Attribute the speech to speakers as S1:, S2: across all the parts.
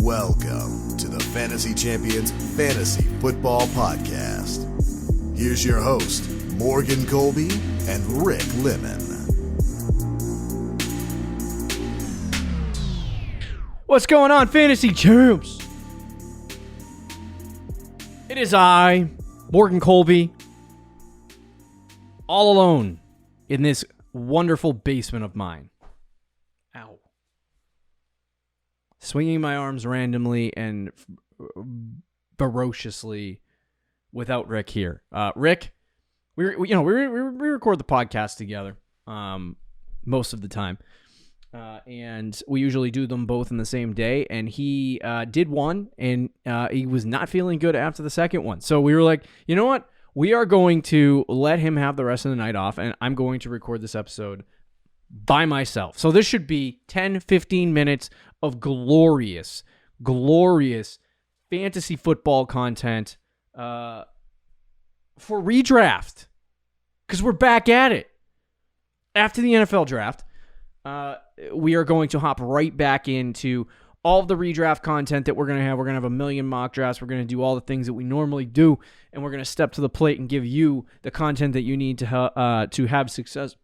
S1: Welcome to the Fantasy Champions Fantasy Football Podcast. Here's your host, Morgan Colby and Rick Lemon.
S2: What's going on, Fantasy Champs? It is I, Morgan Colby, all alone in this wonderful basement of mine. Ow. Swinging my arms randomly and ferociously without Rick here. Rick, we record the podcast together most of the time. And we usually do them both in the same day. And he did one, and he was not feeling good after the second one. So we were like, you know what? We are going to let him have the rest of the night off, and I'm going to record this episode by myself. So this should be 10, 15 minutes of glorious fantasy football content for redraft. Because we're back at it. After the NFL draft, we are going to hop right back into all of the redraft content that we're going to have. We're going to have a million mock drafts. We're going to do all the things that we normally do, and we're going to step to the plate and give you the content that you need to have success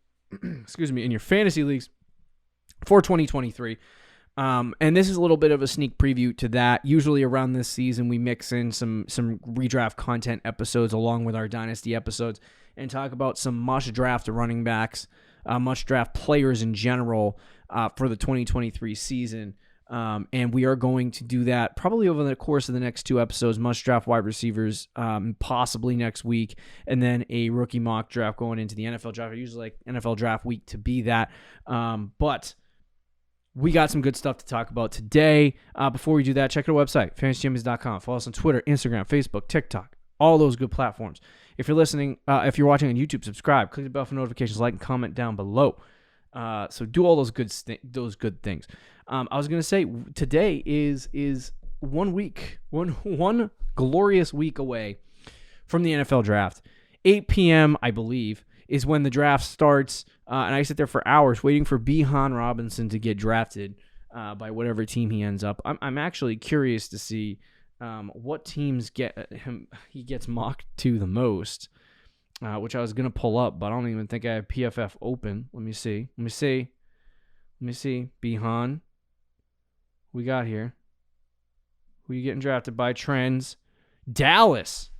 S2: in your fantasy leagues for 2023. And this is a little bit of a sneak preview to that. Usually around this season, we mix in some redraft content episodes along with our dynasty episodes and talk about some must-draft running backs, must-draft players in general for the 2023 season. And we are going to do that probably over the course of the next two episodes, must-draft wide receivers, possibly next week, and then a rookie mock draft going into the NFL draft. I usually like NFL draft week to be that. But we got some good stuff to talk about today. Before we do that, check out our website, fantasychampions.com. Follow us on Twitter, Instagram, Facebook, TikTok, all those good platforms. If you're listening, if you're watching on YouTube, subscribe, click the bell for notifications, like and comment down below. So do all those good things. I was gonna say today is 1 week, one glorious week away from the NFL draft. 8 p.m. I believe is when the draft starts, and I sit there for hours waiting for Bijan Robinson to get drafted by whatever team he ends up. I'm actually curious to see what teams he gets mocked to the most, which I was going to pull up, but I don't even think I have PFF open. Let me see. Bijan. We got here. Who you getting drafted by? Trends. Dallas.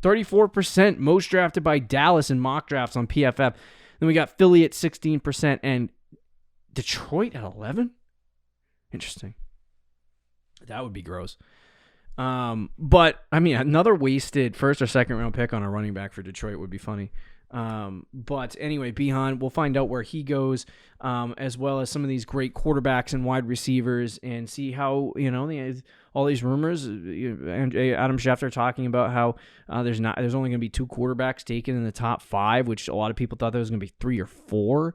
S2: 34% most drafted by Dallas in mock drafts on PFF. Then we got Philly at 16% and Detroit at 11%. Interesting. That would be gross. But I mean, another wasted first or second round pick on a running back for Detroit would be funny. But anyway, Bijan, we'll find out where he goes, as well as some of these great quarterbacks and wide receivers, and see how, all these rumors, and Adam Schefter talking about how there's only going to be 2 quarterbacks taken in the top 5, which a lot of people thought there was going to be 3 or 4.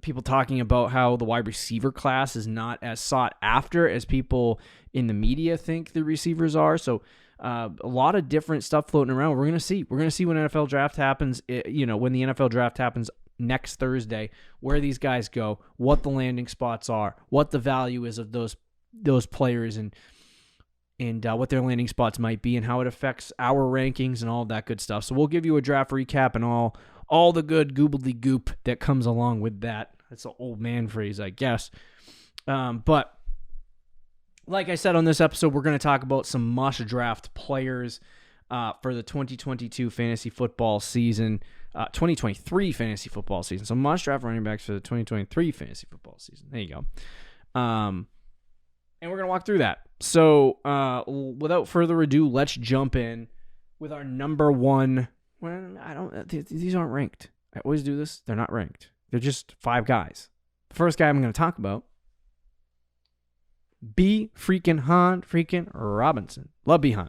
S2: People talking about how the wide receiver class is not as sought after as people in the media think the receivers are. So a lot of different stuff floating around. We're going to see. We're going to see when NFL draft happens, when the NFL draft happens next Thursday, where these guys go, what the landing spots are, what the value is of those players, and what their landing spots might be, and how it affects our rankings and all that good stuff. So we'll give you a draft recap and all the good goobly-goop that comes along with that. That's an old man phrase, I guess. But like I said on this episode, we're going to talk about some must-draft players for the 2022 fantasy football season, 2023 fantasy football season. So must-draft running backs for the 2023 fantasy football season. There you go. And we're going to walk through that. So without further ado, let's jump in with our number one. Well, these aren't ranked. I always do this. They're not ranked. They're just 5 guys. The first guy I'm going to talk about, Bijan Robinson. Love Bijan.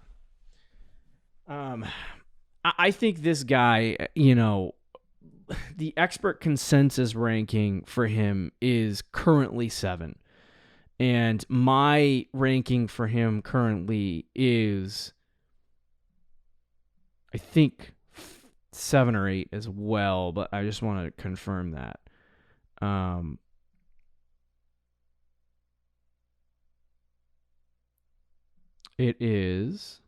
S2: I think this guy, the expert consensus ranking for him is currently 7. And my ranking for him currently is, I think, 7 or 8 as well, but I just want to confirm that. It is...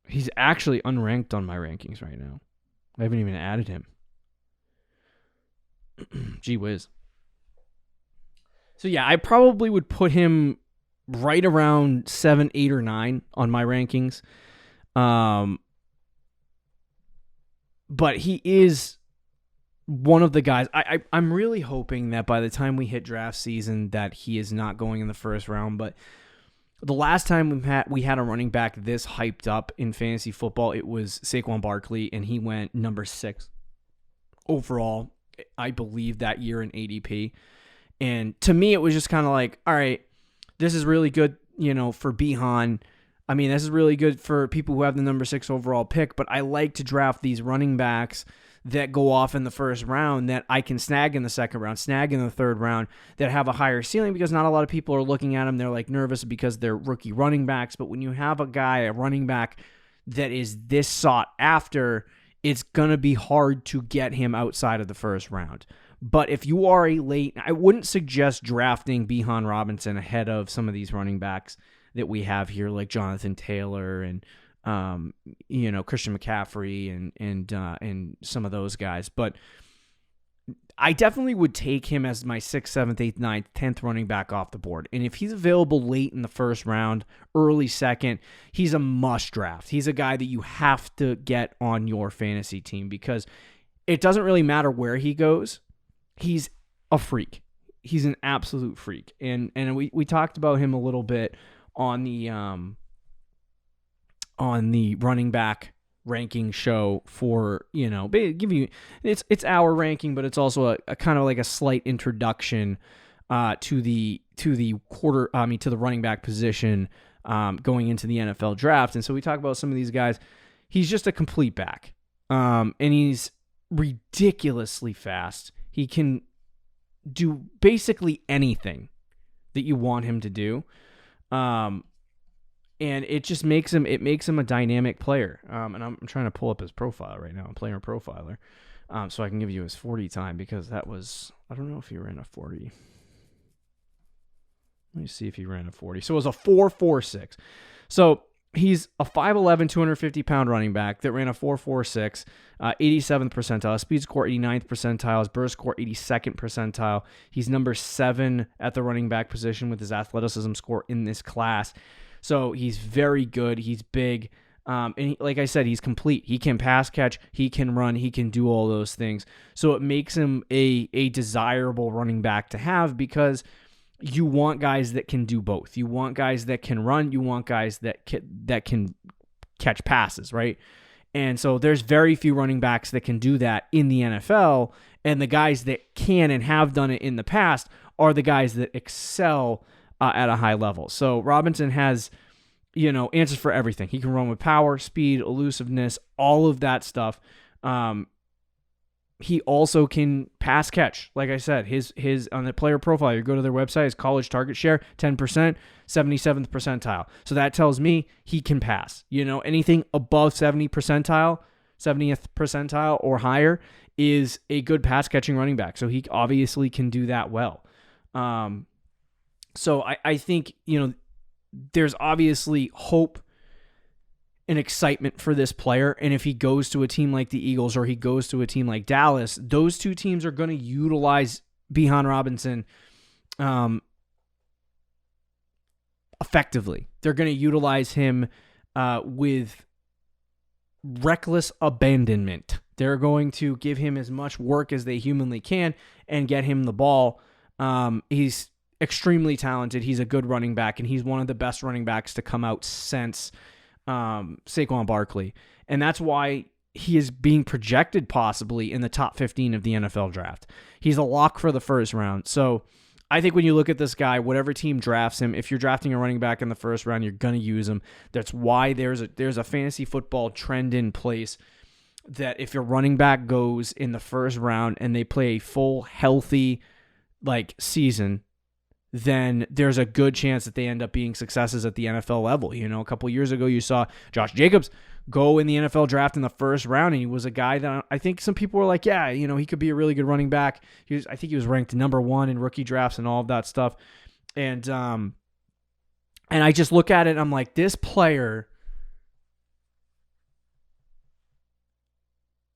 S2: He's actually unranked on my rankings right now. I haven't even added him. Gee whiz. So yeah, I probably would put him right around 7, 8, or 9 on my rankings. But he is one of the guys. I'm really hoping that by the time we hit draft season that he is not going in the first round. But the last time we had a running back this hyped up in fantasy football, it was Saquon Barkley, and he went number 6 overall, I believe, that year in ADP. And to me, it was just kind of like, all right, this is really good, for Bijan. I mean, this is really good for people who have the number 6 overall pick, but I like to draft these running backs that go off in the first round that I can snag in the second round, snag in the third round, that have a higher ceiling, because not a lot of people are looking at them. They're like nervous because they're rookie running backs. But when you have a running back that is this sought after, it's going to be hard to get him outside of the first round. But if you are I wouldn't suggest drafting Bijan Robinson ahead of some of these running backs that we have here, like Jonathan Taylor and Christian McCaffrey and some of those guys. But I definitely would take him as my 6th, 7th, 8th, 9th, 10th running back off the board. And if he's available late in the first round, early second, he's a must draft. He's a guy that you have to get on your fantasy team, because it doesn't really matter where he goes. He's a freak. He's an absolute freak. And we talked about him a little bit on the running back ranking show for, give you, it's our ranking, but it's also a kind of like a slight introduction to the running back position going into the NFL draft. And so we talk about some of these guys. He's just a complete back. And he's ridiculously fast. He can do basically anything that you want him to do. And it just makes him a dynamic player. And I'm trying to pull up his profile right now, player profiler, so I can give you his 40 time, because I don't know if he ran a 40. Let me see if he ran a 40. So it was a 4.46. So he's a 5'11", 250-pound running back that ran a 4.46, 87th percentile. Speed score 89th percentile. His burst score 82nd percentile. He's number 7 at the running back position with his athleticism score in this class. So he's very good. He's big. And like I said, he's complete. He can pass catch. He can run. He can do all those things. So it makes him a desirable running back to have, because you want guys that can do both. You want guys that can run. You want guys that can catch passes, right? And so there's very few running backs that can do that in the NFL. And the guys that can and have done it in the past are the guys that excel at a high level. So Robinson has, answers for everything. He can run with power, speed, elusiveness, all of that stuff. He also can pass catch. Like I said, his on the player profile, you go to their website, his college target share, 10%, 77th percentile. So that tells me he can pass. Anything above 70th percentile or higher is a good pass catching running back. So he obviously can do that well. So I think, there's obviously hope and excitement for this player. And if he goes to a team like the Eagles or he goes to a team like Dallas, those two teams are going to utilize Bijan Robinson effectively. They're going to utilize him with reckless abandonment. They're going to give him as much work as they humanly can and get him the ball. He's extremely talented. He's a good running back, and he's one of the best running backs to come out since Saquon Barkley. And that's why he is being projected possibly in the top 15 of the NFL draft. He's a lock for the first round. So I think when you look at this guy, whatever team drafts him, if you're drafting a running back in the first round, you're going to use him. That's why there's a fantasy football trend in place that if your running back goes in the first round and they play a full, healthy season, then there's a good chance that they end up being successes at the NFL level. A couple years ago, you saw Josh Jacobs go in the NFL draft in the first round, and he was a guy that I think some people were like, yeah, he could be a really good running back. I think he was ranked number 1 in rookie drafts and all of that stuff. And I just look at it and I'm like, this player,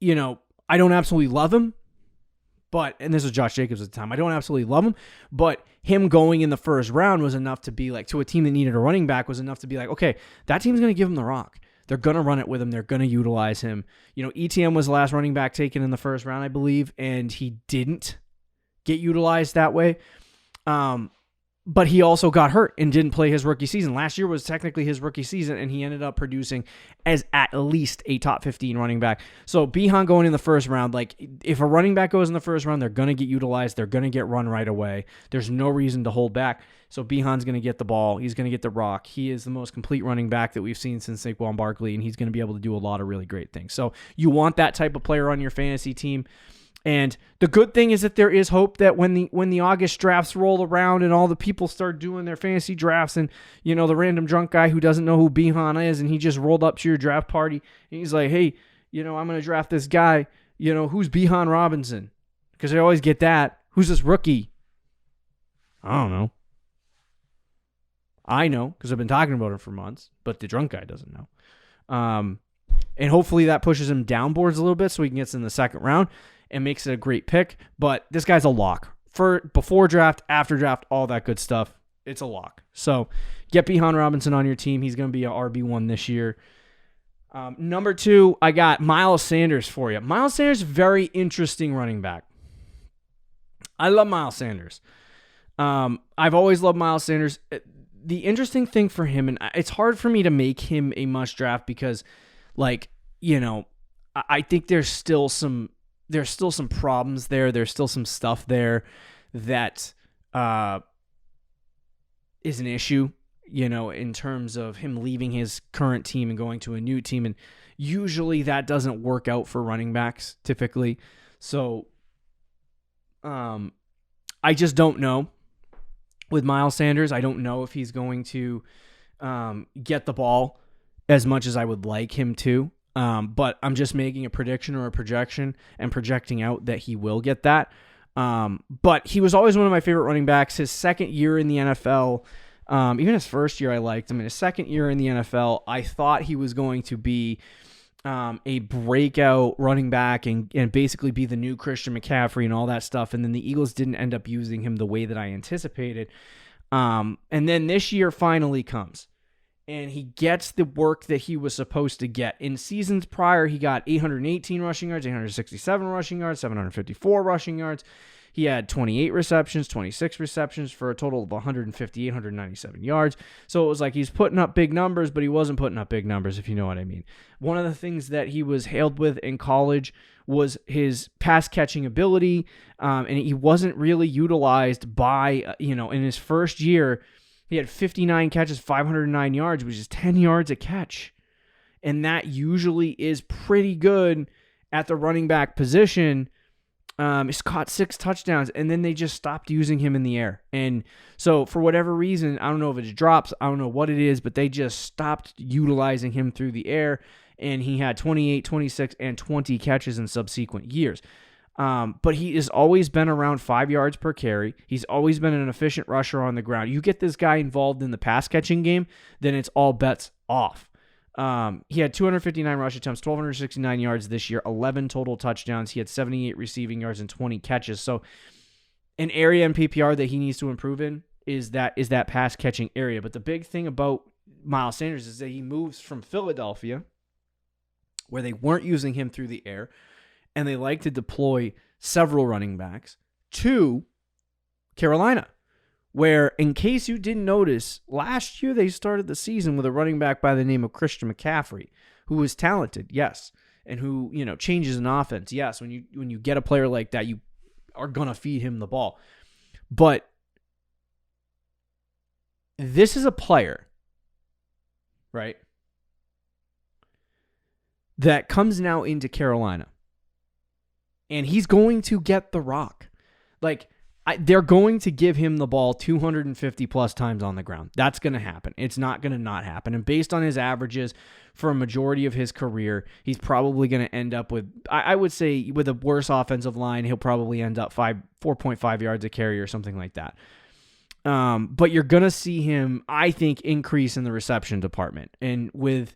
S2: I don't absolutely love him, and this was Josh Jacobs at the time. I don't absolutely love him, but him going in the first round was enough to be like, to a team that needed a running back, was enough to be like, okay, that team's going to give him the rock. They're going to run it with him. They're going to utilize him. Etienne was the last running back taken in the first round, I believe, and he didn't get utilized that way. But he also got hurt and didn't play his rookie season. Last year was technically his rookie season, and he ended up producing as at least a top 15 running back. So Bijan going in the first round, like if a running back goes in the first round, they're going to get utilized. They're going to get run right away. There's no reason to hold back. So Bijan's going to get the ball. He's going to get the rock. He is the most complete running back that we've seen since Saquon Barkley, and he's going to be able to do a lot of really great things. So you want that type of player on your fantasy team. And the good thing is that there is hope that when the August drafts roll around and all the people start doing their fantasy drafts, and the random drunk guy who doesn't know who Bijan is, and he just rolled up to your draft party and he's like, hey, I'm going to draft this guy, who's Bijan Robinson? Because I always get that. Who's this rookie? I don't know. I know because I've been talking about him for months, but the drunk guy doesn't know. And hopefully that pushes him downboards a little bit so he can get in the second round and makes it a great pick. But this guy's a lock. For before draft, after draft, all that good stuff. It's a lock. So get Bijan Robinson on your team. He's going to be a RB1 this year. Number 2, I got Miles Sanders for you. Miles Sanders, very interesting running back. I love Miles Sanders. I've always loved Miles Sanders. The interesting thing for him, and it's hard for me to make him a must draft because, I think there's still some problems there. There's still some stuff there that is an issue, in terms of him leaving his current team and going to a new team. And usually that doesn't work out for running backs typically. So I just don't know with Miles Sanders. I don't know if he's going to get the ball as much as I would like him to. But I'm just making a prediction or a projection and projecting out that he will get that. But he was always one of my favorite running backs. His second year in the NFL, even his first year I liked him. In his second year in the NFL, I thought he was going to be a breakout running back and basically be the new Christian McCaffrey and all that stuff. And then the Eagles didn't end up using him the way that I anticipated. And then this year finally comes. And he gets the work that he was supposed to get. In seasons prior, he got 818 rushing yards, 867 rushing yards, 754 rushing yards. He had 28 receptions, 26 receptions for a total of 158, 197 yards. So it was like he's putting up big numbers, but he wasn't putting up big numbers, if you know what I mean. One of the things that he was hailed with in college was his pass catching ability, and he wasn't really utilized by, in his first year. He had 59 catches, 509 yards, which is 10 yards a catch. And that usually is pretty good at the running back position. He's caught 6 touchdowns, and then they just stopped using him in the air. And so for whatever reason, I don't know if it's drops, I don't know what it is, but they just stopped utilizing him through the air. And he had 28, 26, and 20 catches in subsequent years. But he has always been around 5 yards per carry. He's always been an efficient rusher on the ground. You get this guy involved in the pass catching game, then it's all bets off. He had 259 rush attempts, 1,269 yards this year, 11 total touchdowns. He had 78 receiving yards and 20 catches. So an area in PPR that he needs to improve in is that pass catching area. But the big thing about Miles Sanders is that he moves from Philadelphia, where they weren't using him through the air, and they like to deploy several running backs, to Carolina, where, in case you didn't notice, last year they started the season with a running back by the name of Christian McCaffrey, who is talented, yes, and who, changes an offense, yes. When you get a player like that, you are going to feed him the ball. But this is a player, right, that comes now into Carolina. And he's going to get the rock. Like, they're going to give him the ball 250 plus times on the ground. That's going to happen. It's not going to not happen. And based on his averages for a majority of his career, he's probably going to end up with, I would say, with a worse offensive line, he'll probably end up 4.5 yards a carry or something like that. But you're going to see him, I think, increase in the reception department. And with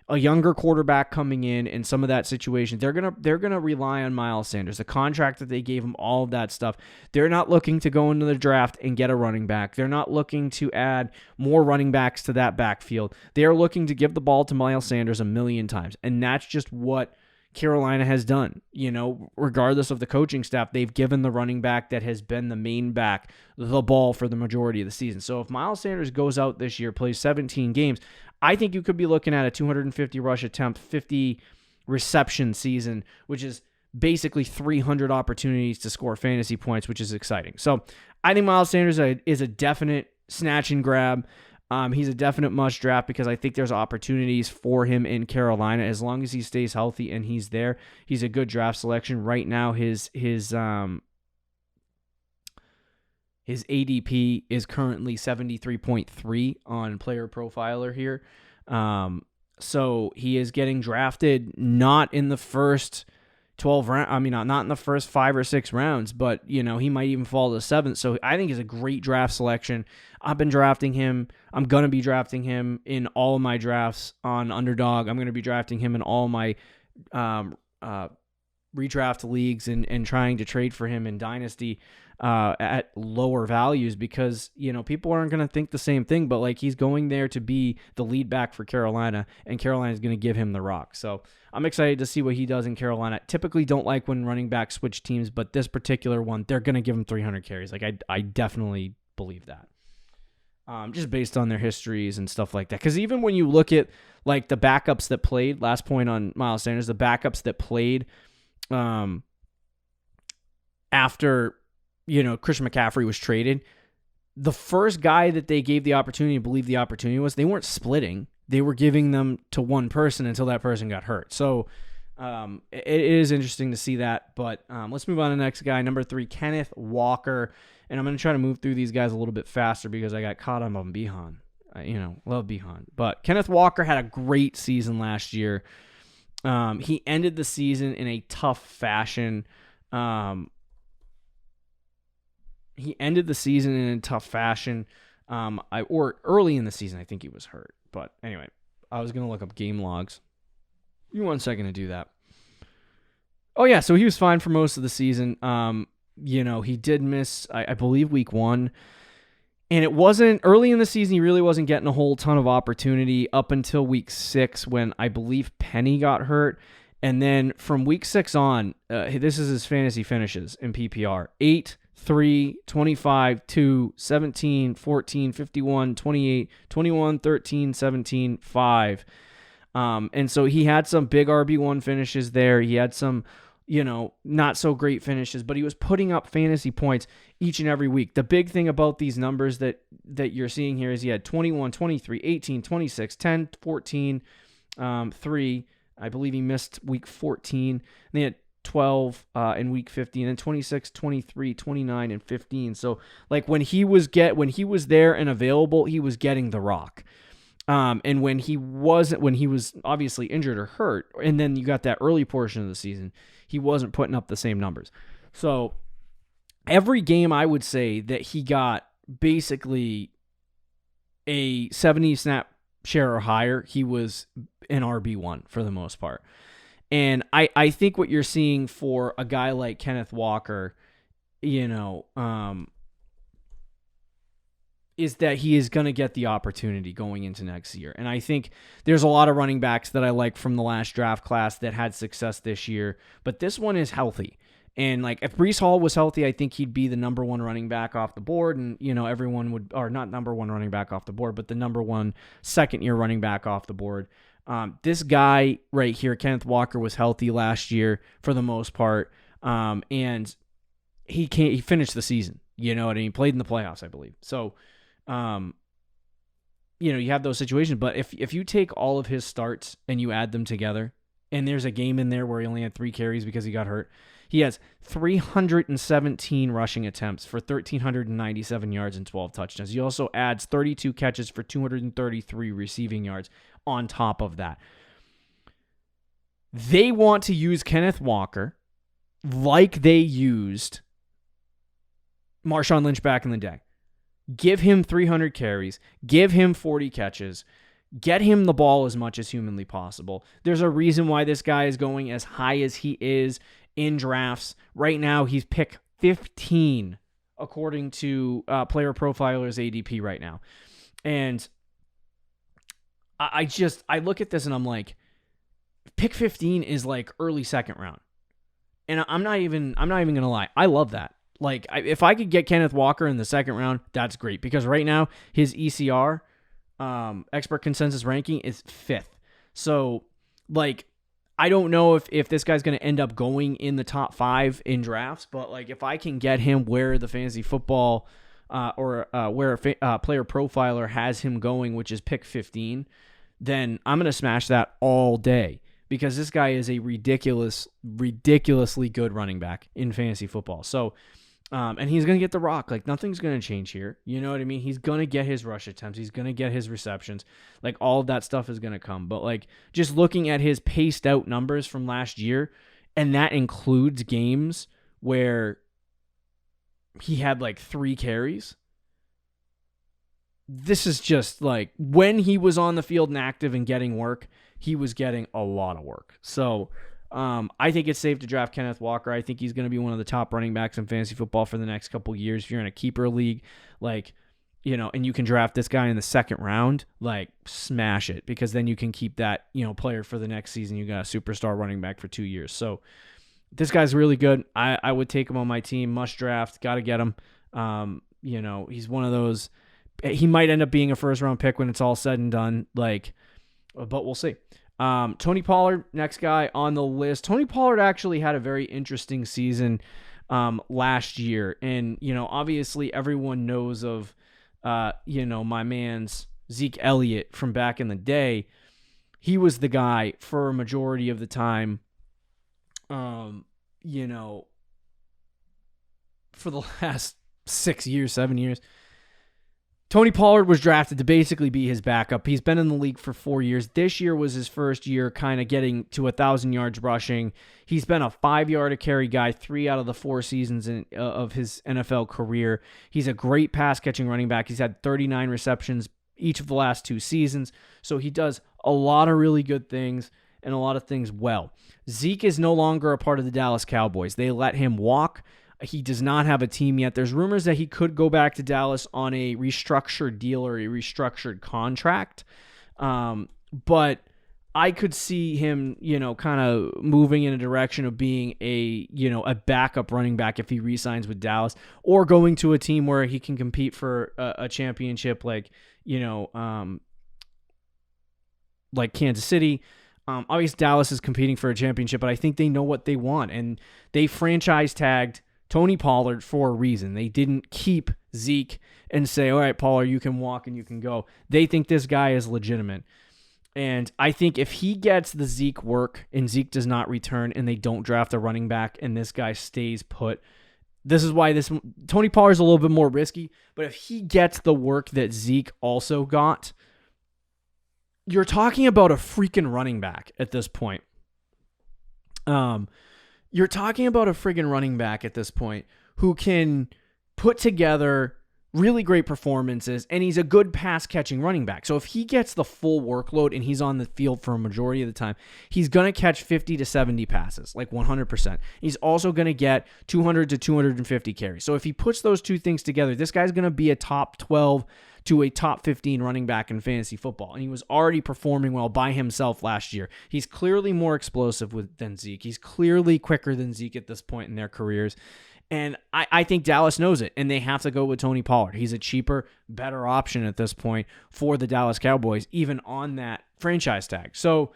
S2: a younger quarterback coming in and some of that situation, they're gonna rely on Miles Sanders, the contract that they gave him, all of that stuff. They're not looking to go into the draft and get a running back. They're not looking to add more running backs to that backfield. They're looking to give the ball to Miles Sanders a million times, and that's just what Carolina has done. Regardless of the coaching staff, they've given the running back that has been the main back the ball for the majority of the season. So if Miles Sanders goes out this year, plays 17 games, I think you could be looking at a 250 rush attempt, 50 reception season, which is basically 300 opportunities to score fantasy points, which is exciting. So I think Miles Sanders is a definite snatch and grab. He's a definite must draft because I think there's opportunities for him in Carolina as long as he stays healthy and he's there. He's a good draft selection right now. His ADP is currently 73.3 on Player Profiler here. So he is getting drafted not in the first 12 rounds. I mean, not in the first 5 or 6 rounds, but he might even fall to the 7th. So I think he's a great draft selection. I've been drafting him. I'm going to be drafting him in all of my drafts on Underdog. I'm going to be drafting him in all my redraft leagues and trying to trade for him in Dynasty at lower values because, people aren't going to think the same thing, but he's going there to be the lead back for Carolina, and Carolina is going to give him the rock. So I'm excited to see what he does in Carolina. Typically don't like when running backs switch teams, but this particular one, they're going to give him 300 carries. I definitely believe that. Just based on their histories and stuff like that. Because even when you look at the backups that played, last point on Miles Sanders, the backups that played after Christian McCaffrey was traded, the first guy that they gave the opportunity, believe the opportunity was, they weren't splitting. They were giving them to one person until that person got hurt. So it is interesting to see that. But let's move on to the next guy, number 3, Kenneth Walker. And I'm going to try to move through these guys a little bit faster because I got caught up on Bijan. Love Bijan. But Kenneth Walker had a great season last year. He ended the season in a tough fashion. Or early in the season, I think he was hurt. But anyway, I was going to look up game logs. Give me 1 second to do that. Oh, yeah, so he was fine for most of the season. He did miss, I believe, week 1. And it wasn't, early in the season, he really wasn't getting a whole ton of opportunity up until week 6 when I believe Penny got hurt. And then from week 6 on, this is his fantasy finishes in PPR. 8, 3, 25, 2, 17, 14, 51, 28, 21, 13, 17, 5. And so he had some big RB1 finishes there. He had some, not so great finishes, but he was putting up fantasy points each and every week. The big thing about these numbers that you're seeing here is he had 21, 23, 18, 26, 10, 14, 3. I believe he missed week 14. And they had 12 in week 15, and then 26, 23, 29, and 15. So when he was there and available, he was getting the rock. And when he was obviously injured or hurt, and then you got that early portion of the season, he wasn't putting up the same numbers. So every game, I would say that he got basically a 70 snap share or higher, he was an RB1 for the most part. And I think what you're seeing for a guy like Kenneth Walker, is that he is going to get the opportunity going into next year. And I think there's a lot of running backs that I like from the last draft class that had success this year, but this one is healthy. And if Breece Hall was healthy, I think he'd be the number 1 running back off the board. And, everyone would, or not number 1 running back off the board, but the number 1 second-year running back off the board. This guy right here, Kenneth Walker, was healthy last year for the most part. And he finished the season, and he played in the playoffs, I believe. So, you have those situations, but if you take all of his starts and you add them together, and there's a game in there where he only had 3 carries because he got hurt, He has 317 rushing attempts for 1,397 yards and 12 touchdowns. He also adds 32 catches for 233 receiving yards on top of that. They want to use Kenneth Walker like they used Marshawn Lynch back in the day. Give him 300 carries. Give him 40 catches. Get him the ball as much as humanly possible. There's a reason why this guy is going as high as he is in drafts. Right now, he's pick 15 according to Player Profiler's ADP right now. And I look at this and I'm like, pick 15 is like early second round. And I'm not even going to lie. I love that. Like, if I could get Kenneth Walker in the second round, that's great. Because right now, his ECR, expert consensus ranking, is 5th. So, like, I don't know if this guy's going to end up going in the top 5 in drafts. But, like, if I can get him where the fantasy football where a player profiler has him going, which is pick 15, then I'm going to smash that all day. Because this guy is a ridiculously good running back in fantasy football. So, and he's going to get the rock. Like, nothing's going to change here. You know what I mean? He's going to get his rush attempts. He's going to get his receptions. Like, all of that stuff is going to come. But, like, just looking at his paced out numbers from last year, and that includes games where he had, like, 3 carries. This is just, like, when he was on the field and active and getting work, he was getting a lot of work. So, I think it's safe to draft Kenneth Walker. I think he's going to be one of the top running backs in fantasy football for the next couple years. If you're in a keeper league, like, you know, and you can draft this guy in the second round, like, smash it, because then you can keep that, you know, player for the next season. You got a superstar running back for 2 years. So this guy's really good. I would take him on my team. Must draft. Got to get him. You know, he's one of those. He might end up being a first round pick when it's all said and done. Like, but we'll see. Tony Pollard, next guy on the list. Tony Pollard actually had a very interesting season last year. And, you know, obviously everyone knows of, you know, my man's Zeke Elliott from back in the day. He was the guy for a majority of the time, you know, for the last 6 years, 7 years. Tony Pollard was drafted to basically be his backup. He's been in the league for 4 years. This year was his first year kind of getting to 1,000 yards rushing. He's been a 5-yard-a-carry guy 3 out of the 4 seasons of his NFL career. He's a great pass-catching running back. He's had 39 receptions each of the last 2 seasons. So he does a lot of really good things and a lot of things well. Zeke is no longer a part of the Dallas Cowboys. They let him walk. He does not have a team yet. There's rumors that he could go back to Dallas on a restructured deal or a restructured contract. But I could see him, you know, kind of moving in a direction of being a, you know, a backup running back if he re-signs with Dallas, or going to a team where he can compete for a championship, like, you know, like Kansas City. Obviously Dallas is competing for a championship, but I think they know what they want, and they franchise tagged Tony Pollard for a reason. They didn't keep Zeke and say, all right, Pollard, you can walk and you can go. They think this guy is legitimate. And I think if he gets the Zeke work and Zeke does not return and they don't draft a running back and this guy stays put, this is why Tony Pollard is a little bit more risky. But if he gets the work that Zeke also got, you're talking about a freaking running back at this point. You're talking about a friggin' running back at this point who can put together really great performances, and he's a good pass-catching running back. So if he gets the full workload and he's on the field for a majority of the time, he's going to catch 50 to 70 passes, like 100%. He's also going to get 200 to 250 carries. So if he puts those two things together, this guy's going to be a top 12 to a top 15 running back in fantasy football. And he was already performing well by himself last year. He's clearly more explosive than Zeke. He's clearly quicker than Zeke at this point in their careers. And I think Dallas knows it, and they have to go with Tony Pollard. He's a cheaper, better option at this point for the Dallas Cowboys, even on that franchise tag. So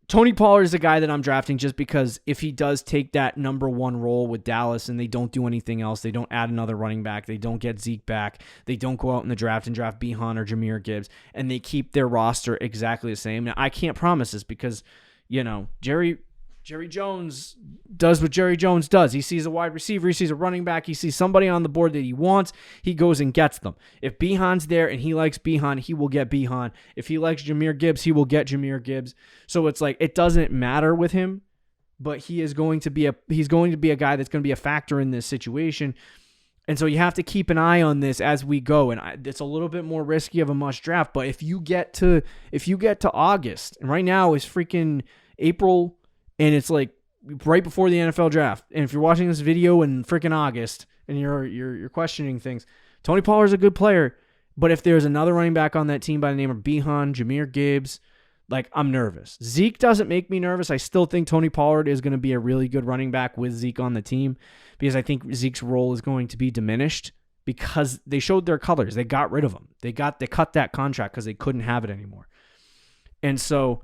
S2: Tony Pollard is a guy that I'm drafting just because if he does take that number one role with Dallas and they don't do anything else, they don't add another running back, they don't get Zeke back, they don't go out in the draft and draft Bijan or Jahmyr Gibbs, and they keep their roster exactly the same. Now, I can't promise this because, you know, Jerry Jerry Jones does what Jerry Jones does. He sees a wide receiver, he sees a running back, he sees somebody on the board that he wants, he goes and gets them. If Bijan's there and he likes Bijan, he will get Bijan. If he likes Jahmyr Gibbs, he will get Jahmyr Gibbs. So it's like it doesn't matter with him, but he's going to be a guy that's going to be a factor in this situation. And so you have to keep an eye on this as we go. And it's a little bit more risky of a must draft, but if you get to August, and right now is freaking April, and it's like right before the NFL draft. And if you're watching this video in freaking August and you're questioning things, Tony Pollard's a good player. But if there's another running back on that team by the name of Bijan, Jahmyr Gibbs, like I'm nervous. Zeke doesn't make me nervous. I still think Tony Pollard is going to be a really good running back with Zeke on the team because I think Zeke's role is going to be diminished because they showed their colors. They got rid of him. They cut that contract because they couldn't have it anymore. And so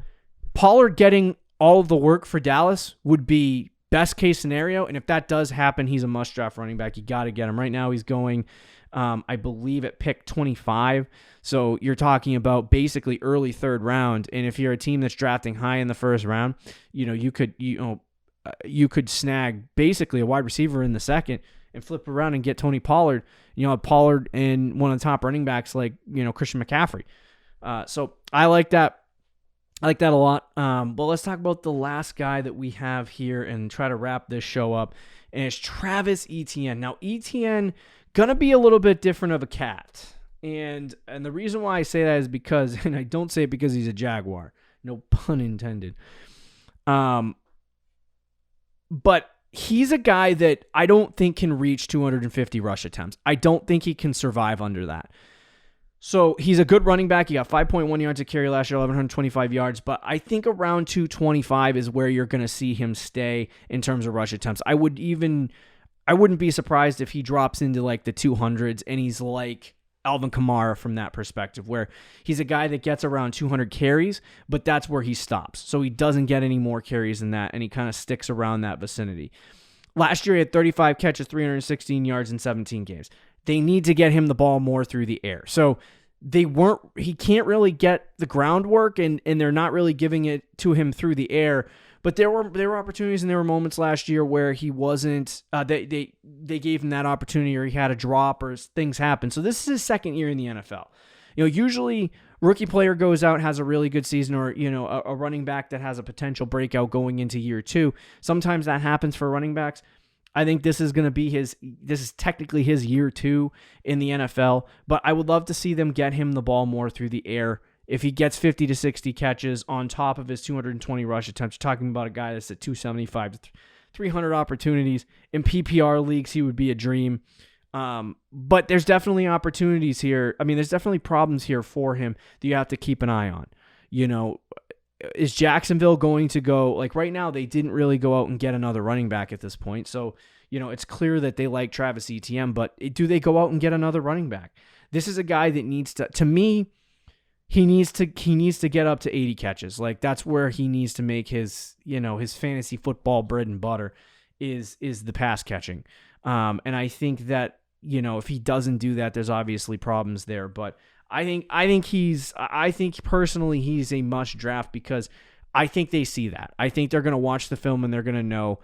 S2: Pollard getting all of the work for Dallas would be best case scenario. And if that does happen, he's a must draft running back. You got to get him. Right now he's going, I believe, at pick 25. So you're talking about basically early third round. And if you're a team that's drafting high in the first round, you could snag basically a wide receiver in the second and flip around and get Tony Pollard. Pollard and one of the top running backs like, Christian McCaffrey. So I like that. I like that a lot. But let's talk about the last guy that we have here and try to wrap this show up. And it's Travis Etienne. Now, Etienne, going to be a little bit different of a cat. And the reason why I say that is because, and I don't say it because he's a Jaguar. No pun intended. But he's a guy that I don't think can reach 250 rush attempts. I don't think he can survive under that. So he's a good running back. He got 5.1 yards a carry last year, 1,125 yards. But I think around 225 is where you're going to see him stay in terms of rush attempts. I wouldn't be surprised if he drops into like the 200s and he's like Alvin Kamara from that perspective, where he's a guy that gets around 200 carries, but that's where he stops. So he doesn't get any more carries than that, and he kind of sticks around that vicinity. Last year he had 35 catches, 316 yards in 17 games. They need to get him the ball more through the air. So he can't really get the groundwork and they're not really giving it to him through the air. But there were opportunities and there were moments last year where he wasn't, they gave him that opportunity or he had a drop or things happen. So this is his second year in the NFL. Usually rookie player goes out, has a really good season, or, a running back that has a potential breakout going into year two. Sometimes that happens for running backs. I think this is technically his year two in the NFL, but I would love to see them get him the ball more through the air. If he gets 50 to 60 catches on top of his 220 rush attempts, you're talking about a guy that's at 275 to 300 opportunities. In PPR leagues, he would be a dream. But there's definitely opportunities here. I mean, there's definitely problems here for him that you have to keep an eye on. Is Jacksonville going to go, like right now, they didn't really go out and get another running back at this point. So, it's clear that they like Travis Etienne, but do they go out and get another running back? This is a guy that needs to me, he needs to get up to 80 catches. Like that's where he needs to make his, his fantasy football bread and butter is the pass catching. And I think that, if he doesn't do that, there's obviously problems there, but I think personally he's a must draft because I think they see that. I think they're going to watch the film and they're going to know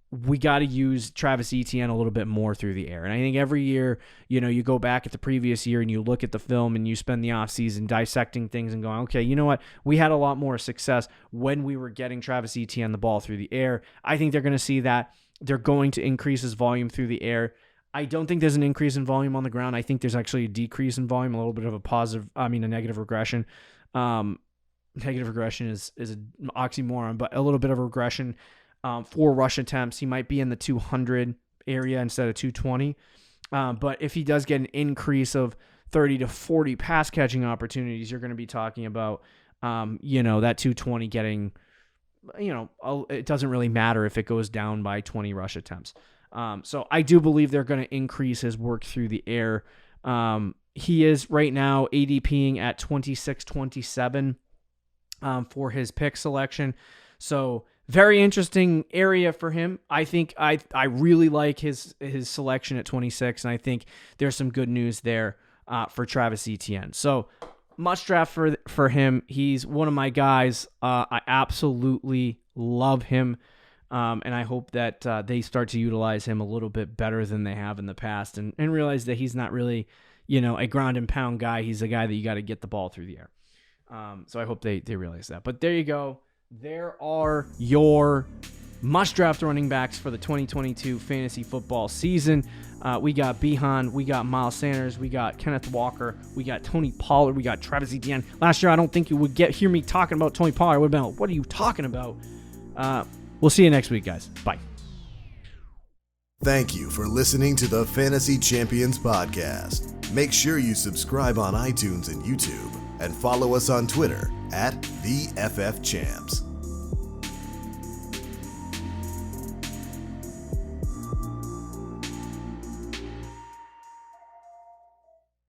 S2: we got to use Travis Etienne a little bit more through the air. And I think every year, you go back at the previous year and you look at the film and you spend the offseason dissecting things and going, okay, you know what? We had a lot more success when we were getting Travis Etienne the ball through the air. I think they're going to see that. They're going to increase his volume through the air. I don't think there's an increase in volume on the ground. I think there's actually a decrease in volume, a little bit of a negative regression. Negative regression is an oxymoron, but a little bit of a regression for rush attempts. He might be in the 200 area instead of 220. But if he does get an increase of 30 to 40 pass catching opportunities, you're going to be talking about, that 220 getting, it doesn't really matter if it goes down by 20 rush attempts. So I do believe they're going to increase his work through the air. He is right now ADPing at 26-27 for his pick selection. So very interesting area for him. I think I really like his selection at 26, and I think there's some good news there for Travis Etienne. So must draft for him. He's one of my guys. I absolutely love him. And I hope that they start to utilize him a little bit better than they have in the past and realize that he's not really, a ground and pound guy. He's a guy that you got to get the ball through the air. So I hope they realize that. But there you go. There are your must-draft running backs for the 2022 fantasy football season. We got Bijan, we got Miles Sanders, we got Kenneth Walker, we got Tony Pollard, we got Travis Etienne. Last year, I don't think you would hear me talking about Tony Pollard. I would have been like, what are you talking about? We'll see you next week, guys. Bye.
S1: Thank you for listening to the Fantasy Champions Podcast. Make sure you subscribe on iTunes and YouTube and follow us on Twitter @TheFFChamps.